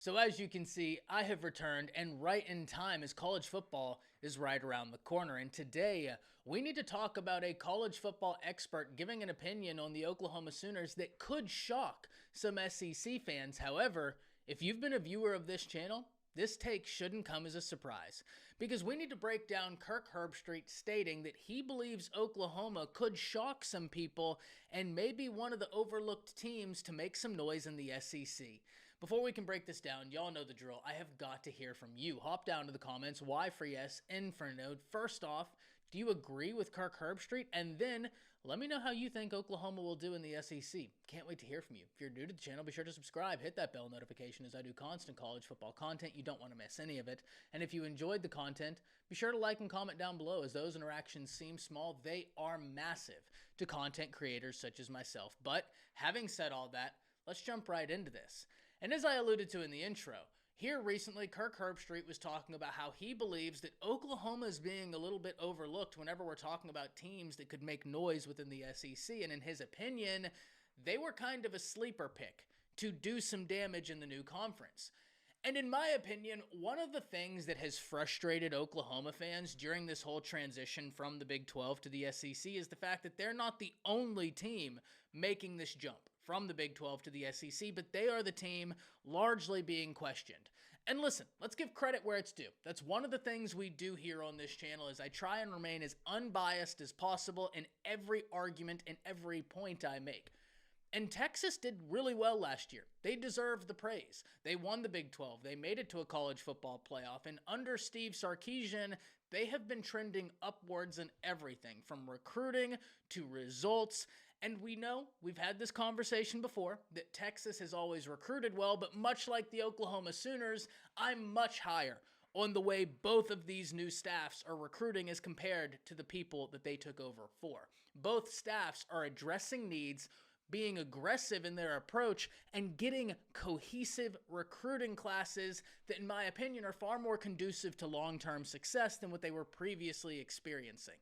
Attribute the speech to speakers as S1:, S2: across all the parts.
S1: So as you can see, I have returned and right in time as college football is right around the corner. And today we need to talk about a college football expert giving an opinion on the Oklahoma Sooners that could shock some SEC fans. However, if you've been a viewer of this channel, this take shouldn't come as a surprise, because we need to break down Kirk Herstreit stating that he believes Oklahoma could shock some people and may be one of the overlooked teams to make some noise in the SEC. Before we can break this down, y'all know the drill. I have got to hear from you. Hop down to the comments. Y for yes, N for no. First off, do you agree with Kirk Herstreit? And then let me know how you think Oklahoma will do in the SEC. Can't wait to hear from you. If you're new to the channel, be sure to subscribe. Hit that bell notification as I do constant college football content. You don't want to miss any of it. And if you enjoyed the content, be sure to like and comment down below, as those interactions seem small. They are massive to content creators such as myself. But having said all that, let's jump right into this. And as I alluded to in the intro, here recently, Kirk Herstreit was talking about how he believes that Oklahoma is being a little bit overlooked whenever we're talking about teams that could make noise within the SEC. And in his opinion, they were kind of a sleeper pick to do some damage in the new conference. And in my opinion, one of the things that has frustrated Oklahoma fans during this whole transition from the Big 12 to the SEC is the fact that they're not the only team making this jump from the Big 12 to the SEC, but they are the team largely being questioned. And listen, let's give credit where it's due. That's one of the things we do here on this channel, is I try and remain as unbiased as possible in every argument and every point I make. And Texas did really well last year. They deserved the praise. They won the Big 12. They made it to a college football playoff. And under Steve Sarkisian, they have been trending upwards in everything from recruiting to results. And we know, we've had this conversation before, that Texas has always recruited well, but much like the Oklahoma Sooners, I'm much higher on the way both of these new staffs are recruiting as compared to the people that they took over for. Both staffs are addressing needs, being aggressive in their approach, and getting cohesive recruiting classes that, in my opinion, are far more conducive to long-term success than what they were previously experiencing.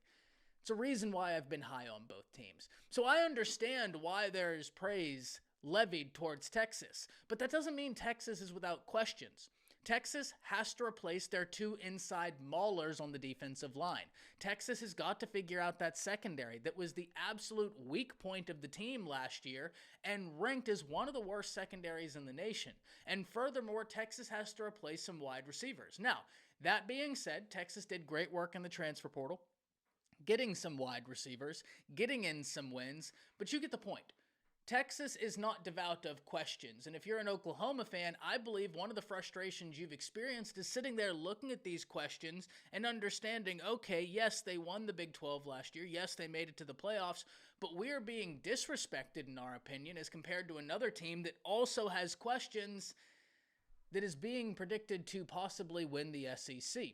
S1: It's a reason why I've been high on both teams. So I understand why there's praise levied towards Texas, but that doesn't mean Texas is without questions. Texas has to replace their two inside maulers on the defensive line. Texas has got to figure out that secondary that was the absolute weak point of the team last year and ranked as one of the worst secondaries in the nation. And furthermore, Texas has to replace some wide receivers. Now, that being said, Texas did great work in the transfer portal, getting some wide receivers, getting in some wins, but you get the point. Texas is not devout of questions, and if you're an Oklahoma fan, I believe one of the frustrations you've experienced is sitting there looking at these questions and understanding, okay, yes, they won the Big 12 last year, yes, they made it to the playoffs, but we're being disrespected in our opinion as compared to another team that also has questions that is being predicted to possibly win the SEC.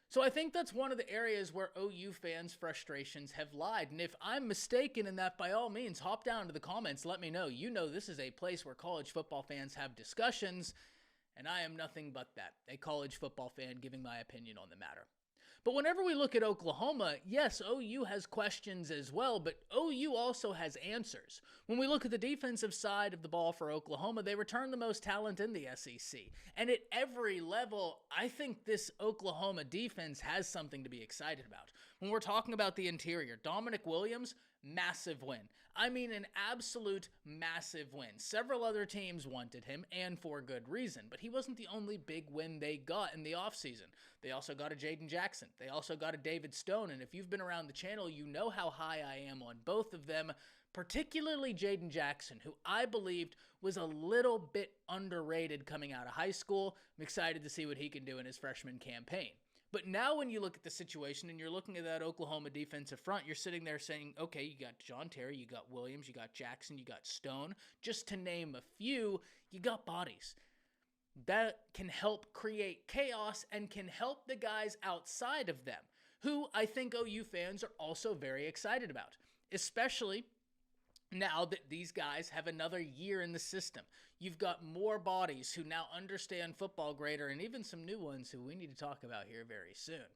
S1: So I think that's one of the areas where OU fans' frustrations have lied. And if I'm mistaken in that, by all means, hop down to the comments, let me know. You know this is a place where college football fans have discussions, and I am nothing but that, a college football fan giving my opinion on the matter. But whenever we look at Oklahoma, yes, OU has questions as well, but OU also has answers. When we look at the defensive side of the ball for Oklahoma, they return the most talent in the SEC. And at every level, I think this Oklahoma defense has something to be excited about. When we're talking about the interior, Dominic Williams, massive win. I mean, an absolute massive win. Several other teams wanted him, and for good reason, but he wasn't the only big win they got in the offseason. They also got a Jaden Jackson. They also got a David Stone, and if you've been around the channel, you know how high I am on both of them, particularly Jaden Jackson, who I believed was a little bit underrated coming out of high school. I'm excited to see what he can do in his freshman campaign. But now when you look at the situation and you're looking at that Oklahoma defensive front, you're sitting there saying, okay, you got John Terry, you got Williams, you got Jackson, you got Stone. Just to name a few, you got bodies. That can help create chaos and can help the guys outside of them, who I think OU fans are also very excited about, especially now that these guys have another year in the system. You've got more bodies who now understand football greater, and even some new ones who we need to talk about here very soon.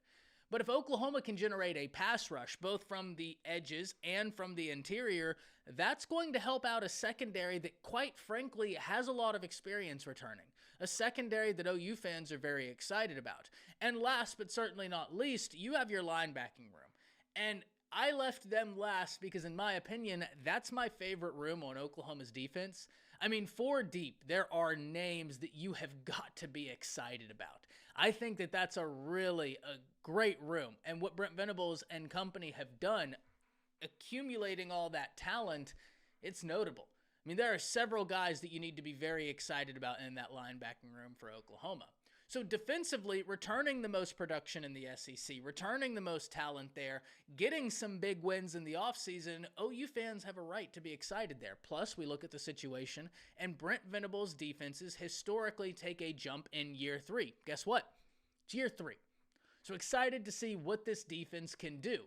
S1: But if Oklahoma can generate a pass rush, both from the edges and from the interior, that's going to help out a secondary that, quite frankly, has a lot of experience returning. a secondary that OU fans are very excited about. And last but certainly not least, you have your linebacking room. And I left them last because, in my opinion, that's my favorite room on Oklahoma's defense. I mean, 4 deep, there are names that you have got to be excited about. I think that that's a great room. And what Brent Venables and company have done, accumulating all that talent, it's notable. I mean, there are several guys that you need to be very excited about in that linebacking room for Oklahoma. So defensively, returning the most production in the SEC, returning the most talent there, getting some big wins in the offseason, OU fans have a right to be excited there. Plus, we look at the situation, and Brent Venables' defenses historically take a jump in year 3. Guess what? It's year 3. So excited to see what this defense can do.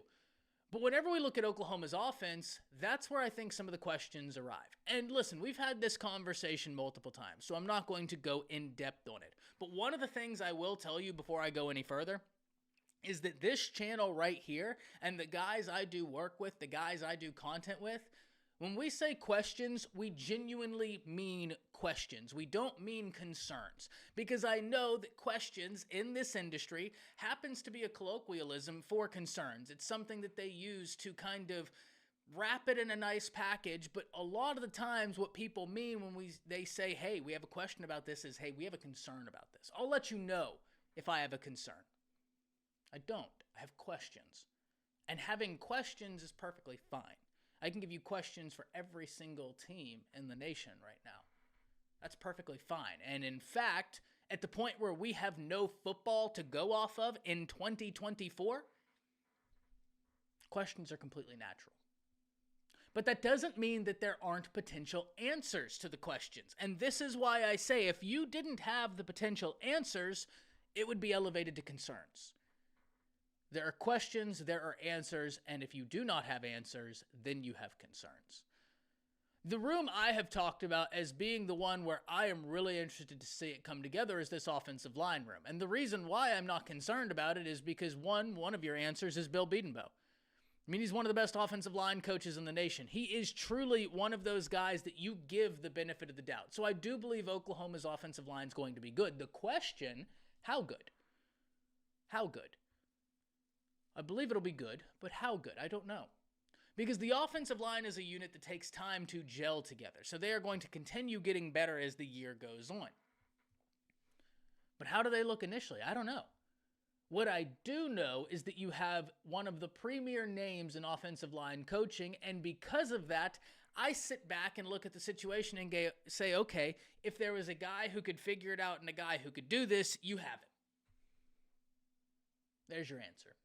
S1: But whenever we look at Oklahoma's offense, that's where I think some of the questions arrive. And listen, we've had this conversation multiple times, so I'm not going to go in depth on it. But one of the things I will tell you before I go any further is that this channel right here and the guys I do work with, the guys I do content with, when we say questions, we genuinely mean questions. We don't mean concerns, because I know that questions in this industry happens to be a colloquialism for concerns. It's something that they use to kind of wrap it in a nice package, but a lot of the times what people mean when they say, hey, we have a question about this is, hey, we have a concern about this. I'll let you know if I have a concern. I don't. I have questions. And having questions is perfectly fine. I can give you questions for every single team in the nation right now. That's perfectly fine. And in fact, at the point where we have no football to go off of in 2024, questions are completely natural. But that doesn't mean that there aren't potential answers to the questions. And this is why I say if you didn't have the potential answers, it would be elevated to concerns. There are questions, there are answers, and if you do not have answers, then you have concerns. The room I have talked about as being the one where I am really interested to see it come together is this offensive line room. And the reason why I'm not concerned about it is because one of your answers is Bill Bedenbaugh. I mean, he's one of the best offensive line coaches in the nation. He is truly one of those guys that you give the benefit of the doubt. So I do believe Oklahoma's offensive line is going to be good. The question, how good? How good? I believe it'll be good, but how good? I don't know. Because the offensive line is a unit that takes time to gel together. So they are going to continue getting better as the year goes on. But how do they look initially? I don't know. What I do know is that you have one of the premier names in offensive line coaching, and because of that, I sit back and look at the situation and say, okay, if there was a guy who could figure it out and a guy who could do this, you have it. There's your answer.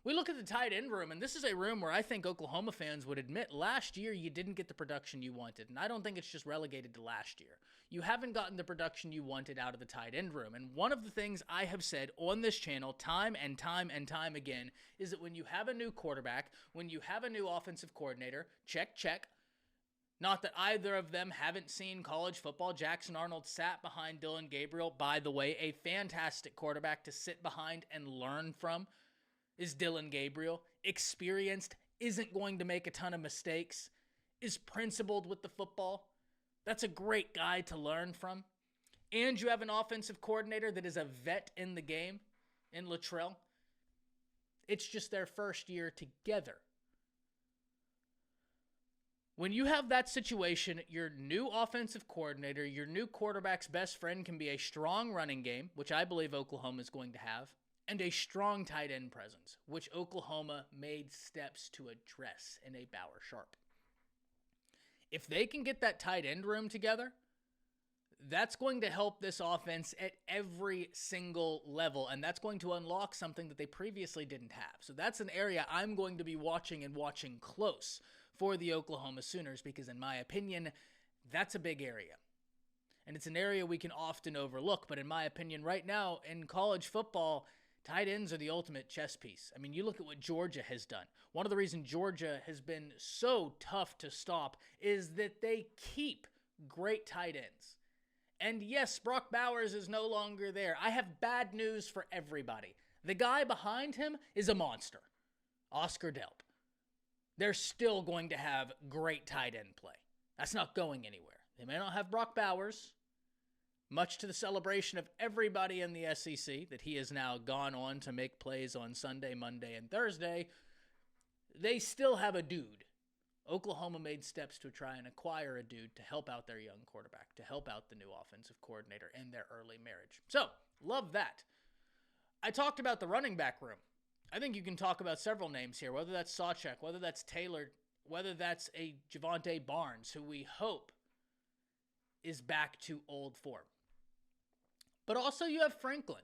S1: We look at the tight end room, and this is a room where I think Oklahoma fans would admit last year you didn't get the production you wanted, and I don't think it's just relegated to last year. You haven't gotten the production you wanted out of the tight end room, and one of the things I have said on this channel time and time and time again is that when you have a new quarterback, when you have a new offensive coordinator, check. Not that either of them haven't seen college football. Jackson Arnold sat behind Dillon Gabriel. By the way, a fantastic quarterback to sit behind and learn from is Dillon Gabriel. Experienced, isn't going to make a ton of mistakes, is principled with the football. That's a great guy to learn from. And you have an offensive coordinator that is a vet in the game, in Luttrell. It's just their first year together. When you have that situation, your new offensive coordinator, your new quarterback's best friend can be a strong running game, which I believe Oklahoma is going to have, and a strong tight end presence, which Oklahoma made steps to address in a Bauer Sharp. If they can get that tight end room together, that's going to help this offense at every single level, and that's going to unlock something that they previously didn't have. So that's an area I'm going to be watching close for the Oklahoma Sooners, because in my opinion, that's a big area. And it's an area we can often overlook, but in my opinion right now in college football, tight ends are the ultimate chess piece. I mean, you look at what Georgia has done. One of the reasons Georgia has been so tough to stop is that they keep great tight ends. And yes, Brock Bowers is no longer there. I have bad news for everybody. The guy behind him is a monster, Oscar Delp. They're still going to have great tight end play. That's not going anywhere. They may not have Brock Bowers, much to the celebration of everybody in the SEC that he has now gone on to make plays on Sunday, Monday, and Thursday, they still have a dude. Oklahoma made steps to try and acquire a dude to help out their young quarterback, to help out the new offensive coordinator in their early marriage. So, love that. I talked about the running back room. I think you can talk about several names here, whether that's Sawchuk, whether that's Taylor, whether that's a Javonte Barnes, who we hope is back to old form. But also you have Franklin.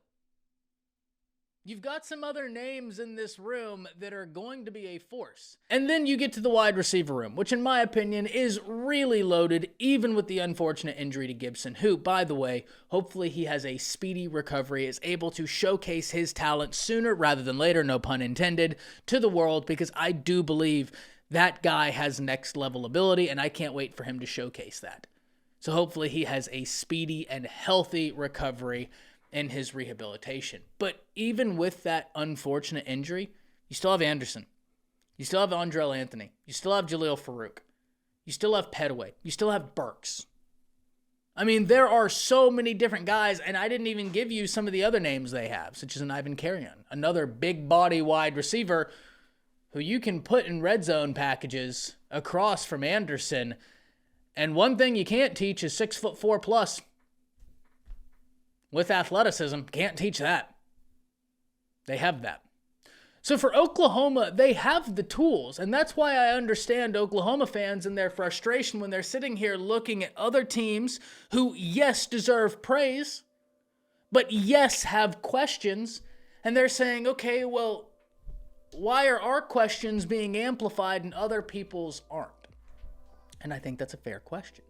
S1: You've got some other names in this room that are going to be a force. And then you get to the wide receiver room, which in my opinion is really loaded, even with the unfortunate injury to Gibson, who, by the way, hopefully he has a speedy recovery, is able to showcase his talent sooner rather than later, no pun intended, to the world, because I do believe that guy has next level ability, and I can't wait for him to showcase that. So hopefully he has a speedy and healthy recovery in his rehabilitation. But even with that unfortunate injury, you still have Anderson. You still have Andrell Anthony. You still have Jaleel Farouk. You still have Petaway. You still have Burks. I mean, there are so many different guys, and I didn't even give you some of the other names they have, such as an Ivan Carrion, another big body wide receiver who you can put in red zone packages across from Anderson. And one thing you can't teach is 6'4" plus. With athleticism, can't teach that. They have that. So for Oklahoma, they have the tools, and that's why I understand Oklahoma fans and their frustration when they're sitting here looking at other teams who, yes, deserve praise, but yes, have questions, and they're saying, okay, well, why are our questions being amplified and other people's aren't? And I think that's a fair question.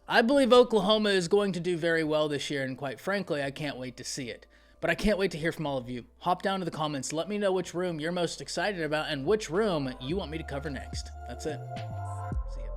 S1: I believe Oklahoma is going to do very well this year, and quite frankly, I can't wait to see it. But I can't wait to hear from all of you. Hop down to the comments. Let me know which room you're most excited about and which room you want me to cover next. That's it. See ya.